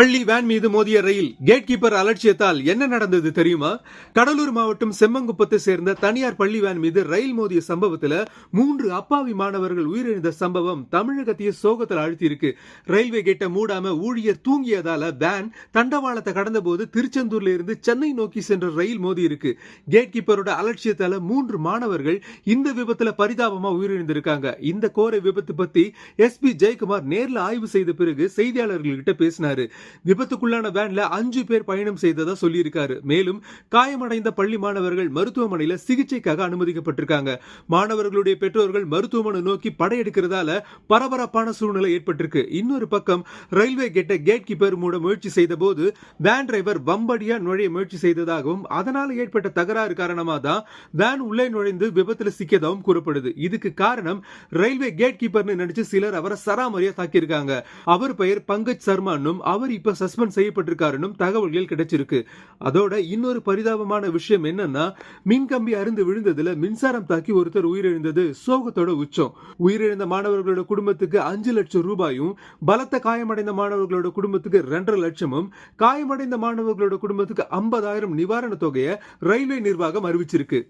பள்ளி வேன் மீது மோதிய ரயில் கேட் கீப்பர் அலட்சியத்தால் என்ன நடந்தது தெரியுமா? கடலூர் மாவட்டம் செம்மங்குப்பத்தை சேர்ந்த தனியார் பள்ளி வேன் மீது ரயில் மோதிய சம்பவத்துல 3 அப்பாவி மாணவர்கள் உயிரிழந்த சம்பவம் தமிழகத்தையே சோகத்தில் அழுத்தியிருக்கு. ரயில்வே கேட்டை மூடாம ஊழியர் தூங்கியதால வேன் தண்டவாளத்தை கடந்த போது திருச்செந்தூர்ல இருந்து சென்னை நோக்கி சென்ற ரயில் மோதி இருக்கு. கேட் கீப்பரோட அலட்சியத்தால 3 மாணவர்கள் இந்த விபத்துல பரிதாபமா உயிரிழந்திருக்காங்க. இந்த கோர விபத்து பத்தி SP ஜெயக்குமார் நேர்ல ஆய்வு செய்த பிறகு செய்தியாளர்கள்கிட்ட பேசினாரு. விபத்துக்குள்ளான வேன்ல 5 பேர் பயணம் செய்ததா சொல்லியிருக்காரு. மேலும் காயமடைந்த பள்ளி மாணவர்கள் மருத்துவமனையில சிகிச்சைக்காக அனுமதிக்கப்பட்டிருக்காங்க. மாணவர்களுடைய பெற்றோர்கள் மருத்துவமனை நோக்கி படையெடுக்கிறதால பரபரப்பான சூழ்நிலை ஏற்பட்டிருக்கு. இன்னொரு பக்கம் ரயில்வே கேட்டை கேட் கீப்பர் மூட முயற்சி செய்த போது வேன் டிரைவர் வம்படியா நுழைய முயற்சி செய்ததாகவும் அதனால ஏற்பட்ட தகராறு காரணமா தான் வேன் உள்ளே நுழைந்து விபத்துல சிக்கியதாகவும் கூறப்படுது. இதுக்கு காரணம் ரயில்வே கேட் கீப்பர்னு நினைச்சு சிலர் அவரை சராமரியா தாக்கியிருக்காங்க. அவர் பெயர் பங்கஜ் சர்மானும் அவர் இப்ப சஸ்பெண்ட் செய்யப்பட்டிருக்காருன்னு தகவல்கள் கிடைச்சிருக்கு. அதோட இன்னொரு பரிதாபமான விஷயம் என்னன்னா, மின்கம்பி அருந்து விழுந்ததுல மின்சாரம் தாக்கி ஒருத்தர் உயிரிழந்தது சோகத்தோட உச்சம். உயிரிழந்த மாணவர்களோட குடும்பத்துக்கு 5 லட்சம் ரூபாயும், பலத்த காயமடைந்த மாணவர்களோட குடும்பத்துக்கு 2.5 லட்சமும், காயமடைந்த மாணவர்களோட குடும்பத்துக்கு 50,000 நிவாரண தொகையை ரயில்வே நிர்வாகம் அறிவிச்சிருக்கு.